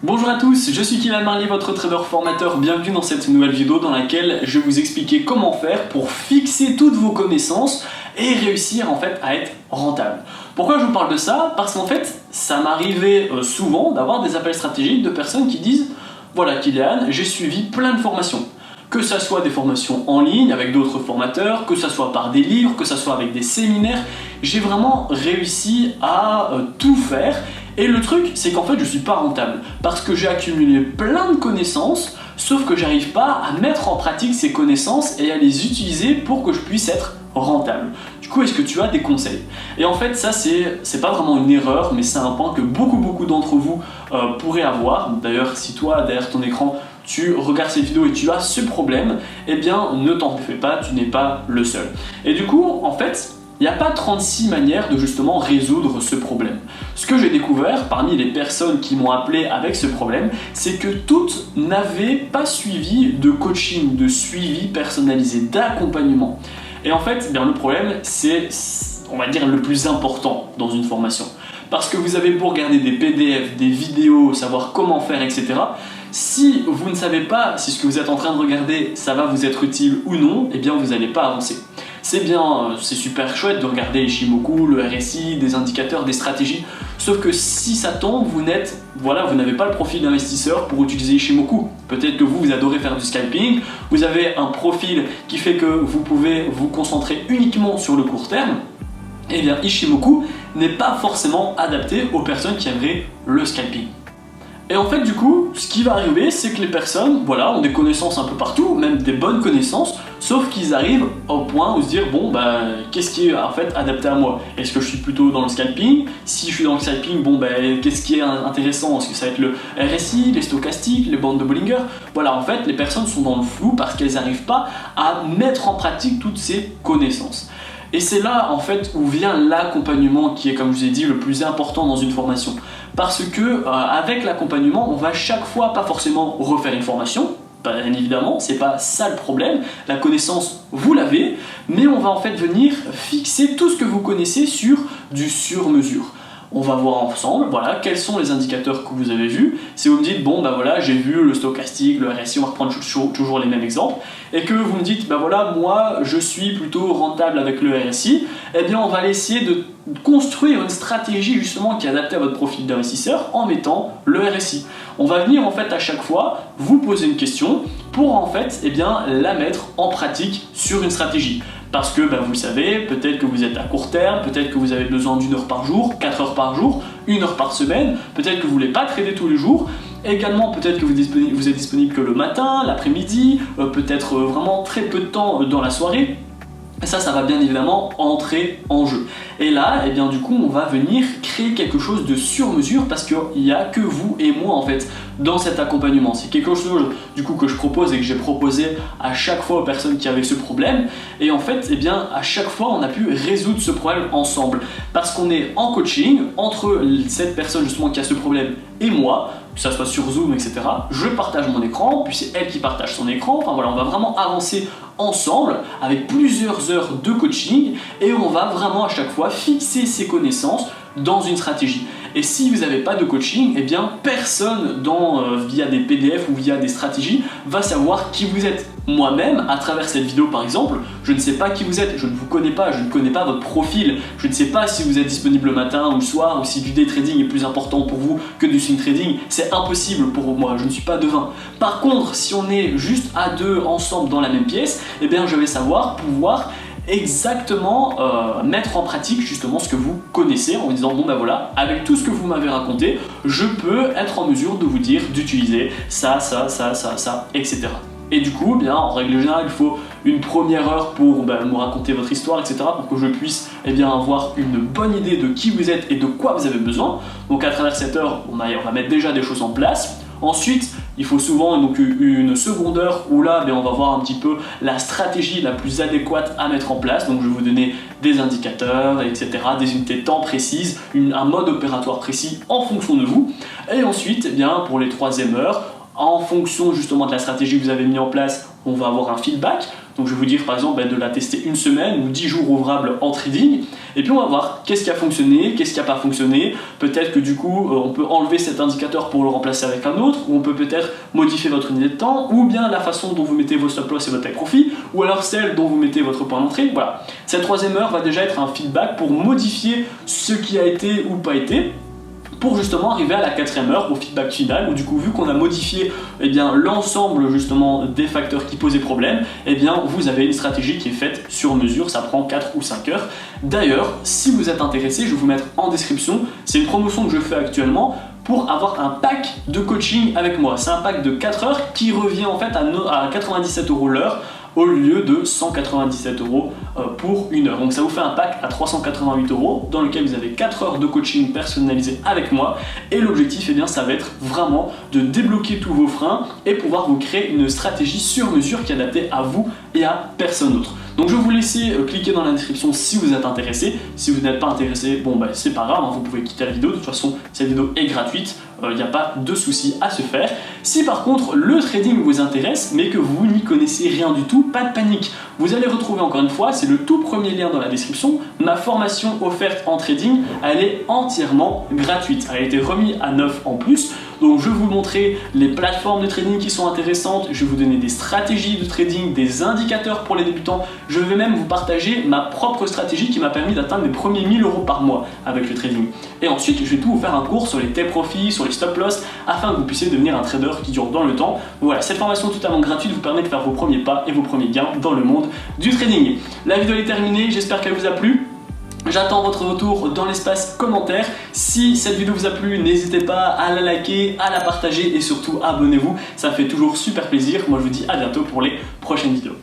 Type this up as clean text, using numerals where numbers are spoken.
Bonjour à tous, je suis Kylian Marlier, votre trader formateur. Bienvenue dans cette nouvelle vidéo dans laquelle je vais vous expliquer comment faire pour fixer toutes vos connaissances et réussir en fait à être rentable. Pourquoi je vous parle de ça? Parce qu'en fait, ça m'arrivait souvent d'avoir des appels stratégiques de personnes qui disent voilà Kylian, j'ai suivi plein de formations. Que ça soit des formations en ligne avec d'autres formateurs, que ça soit par des livres, que ça soit avec des séminaires, j'ai vraiment réussi à tout faire. Et le truc, c'est qu'en fait, je suis pas rentable parce que j'ai accumulé plein de connaissances, sauf que j'arrive pas à mettre en pratique ces connaissances et à les utiliser pour que je puisse être rentable. Du coup, est-ce que tu as des conseils? Et en fait, ça, c'est pas vraiment une erreur, mais c'est un point que beaucoup d'entre vous pourraient avoir. D'ailleurs, si toi, derrière ton écran, tu regardes cette vidéo et tu as ce problème, eh bien, ne t'en fais pas, tu n'es pas le seul. Et du coup, en fait, il n'y a pas 36 manières de justement résoudre ce problème. Ce que j'ai découvert parmi les personnes qui m'ont appelé avec ce problème, c'est que toutes n'avaient pas suivi de coaching, de suivi personnalisé, d'accompagnement. Et en fait, bien, le problème, c'est, on va dire, le plus important dans une formation. Parce que vous avez beau regarder des PDF, des vidéos, savoir comment faire, etc. Si vous ne savez pas si ce que vous êtes en train de regarder, ça va vous être utile ou non, eh bien, vous n'allez pas avancer. C'est bien, c'est super chouette de regarder Ishimoku, le RSI, des indicateurs, des stratégies, sauf que si ça tombe, vous n'avez pas le profil d'investisseur pour utiliser Ishimoku. Peut-être que vous adorez faire du scalping, vous avez un profil qui fait que vous pouvez vous concentrer uniquement sur le court terme, et bien Ishimoku n'est pas forcément adapté aux personnes qui aimeraient le scalping. Et en fait, du coup, ce qui va arriver, c'est que les personnes, ont des connaissances un peu partout, même des bonnes connaissances, sauf qu'ils arrivent au point où se dire, bon, qu'est-ce qui est en fait adapté à moi? Est-ce que je suis plutôt dans le scalping? Si je suis dans le scalping, qu'est-ce qui est intéressant? Est-ce que ça va être le RSI, les stochastiques, les bandes de Bollinger? Voilà, en fait, les personnes sont dans le flou parce qu'elles n'arrivent pas à mettre en pratique toutes ces connaissances. Et c'est là en fait où vient l'accompagnement qui est, comme je vous ai dit, le plus important dans une formation. Parce que avec l'accompagnement, on va chaque fois pas forcément refaire une formation, bien évidemment, c'est pas ça le problème, la connaissance vous l'avez, mais on va en fait venir fixer tout ce que vous connaissez sur du sur-mesure. On va voir ensemble, quels sont les indicateurs que vous avez vus. Si vous me dites, j'ai vu le stochastique, le RSI, on va reprendre toujours les mêmes exemples, et que vous me dites, moi, je suis plutôt rentable avec le RSI, eh bien, on va essayer de construire une stratégie justement qui est adaptée à votre profil d'investisseur en mettant le RSI. On va venir en fait à chaque fois vous poser une question pour en fait la mettre en pratique sur une stratégie. Parce que vous le savez, peut-être que vous êtes à court terme, peut-être que vous avez besoin d'1 heure par jour, 4 heures par jour, 1 heure par semaine, peut-être que vous ne voulez pas trader tous les jours. Également, peut-être que vous êtes disponible que le matin, l'après-midi, peut-être vraiment très peu de temps dans la soirée. Et ça va bien évidemment entrer en jeu. Et là, du coup, on va venir créer quelque chose de sur mesure parce qu'il n'y a que vous et moi en fait dans cet accompagnement. C'est quelque chose du coup que je propose et que j'ai proposé à chaque fois aux personnes qui avaient ce problème. Et en fait, à chaque fois, on a pu résoudre ce problème ensemble parce qu'on est en coaching entre cette personne justement qui a ce problème et moi, que ça soit sur Zoom, etc. Je partage mon écran, puis c'est elle qui partage son écran. Enfin voilà, on va vraiment avancer ensemble avec plusieurs heures de coaching et on va vraiment à chaque fois fixer ses connaissances dans une stratégie. Et si vous n'avez pas de coaching, personne via des PDF ou via des stratégies va savoir qui vous êtes. Moi-même, à travers cette vidéo par exemple, je ne sais pas qui vous êtes, je ne vous connais pas, je ne connais pas votre profil, je ne sais pas si vous êtes disponible le matin ou le soir ou si du day trading est plus important pour vous que du swing trading, c'est impossible pour moi, je ne suis pas devin. Par contre, si on est juste à deux ensemble dans la même pièce, je vais pouvoir exactement mettre en pratique justement ce que vous connaissez en vous disant avec tout ce que vous m'avez raconté, je peux être en mesure de vous dire d'utiliser ça, etc. Et du coup, en règle générale, il faut une première heure pour me raconter votre histoire, etc. pour que je puisse avoir une bonne idée de qui vous êtes et de quoi vous avez besoin. Donc à travers cette heure, on va mettre déjà des choses en place. Ensuite, il faut souvent une seconde heure où là, on va voir un petit peu la stratégie la plus adéquate à mettre en place. Donc je vais vous donner des indicateurs, etc., des unités de temps précises, un mode opératoire précis en fonction de vous. Et ensuite, pour les troisième heures, en fonction justement de la stratégie que vous avez mis en place, on va avoir un feedback Donc je vais vous dire par exemple de la tester une semaine ou 10 jours ouvrables en trading. Et puis on va voir qu'est-ce qui a fonctionné, qu'est-ce qui n'a pas fonctionné. Peut-être que du coup on peut enlever cet indicateur pour le remplacer avec un autre, ou on peut peut-être modifier votre unité de temps, ou bien la façon dont vous mettez vos stop loss et votre take profit, ou alors celle dont vous mettez votre point d'entrée. Voilà. Cette troisième heure va déjà être un feedback pour modifier ce qui a été ou pas été, pour justement arriver à la quatrième heure, au feedback final, où du coup vu qu'on a modifié l'ensemble justement des facteurs qui posaient problème, vous avez une stratégie qui est faite sur mesure, ça prend 4 ou 5 heures. D'ailleurs, si vous êtes intéressé, je vais vous mettre en description, c'est une promotion que je fais actuellement pour avoir un pack de coaching avec moi. C'est un pack de 4 heures qui revient en fait à 97 € l'heure, au lieu de 197 € pour une heure. Donc ça vous fait un pack à 388 € dans lequel vous avez 4 heures de coaching personnalisé avec moi, et l'objectif ça va être vraiment de débloquer tous vos freins et pouvoir vous créer une stratégie sur mesure qui est adaptée à vous et à personne d'autre. Donc je vais vous laisser cliquer dans la description si vous êtes intéressé. Si vous n'êtes pas intéressé, c'est pas grave, vous pouvez quitter la vidéo. De toute façon, cette vidéo est gratuite, il n'y a pas de souci à se faire. Si par contre le trading vous intéresse mais que vous n'y connaissez rien du tout, pas de panique. Vous allez retrouver encore une fois, c'est le tout premier lien dans la description, ma formation offerte en trading, elle est entièrement gratuite. Elle a été remise à 9 en plus. Donc je vais vous montrer les plateformes de trading qui sont intéressantes, je vais vous donner des stratégies de trading, des indicateurs pour les débutants, je vais même vous partager ma propre stratégie qui m'a permis d'atteindre mes premiers 1000 € par mois avec le trading. Et ensuite je vais tout vous faire un cours sur les take profits, sur les stop loss, afin que vous puissiez devenir un trader qui dure dans le temps. Voilà, cette formation totalement gratuite vous permet de faire vos premiers pas et vos premiers gains dans le monde du trading. La vidéo est terminée, j'espère qu'elle vous a plu. J'attends votre retour dans l'espace commentaire. Si cette vidéo vous a plu, n'hésitez pas à la liker, à la partager et surtout abonnez-vous. Ça fait toujours super plaisir. Moi je vous dis à bientôt pour les prochaines vidéos.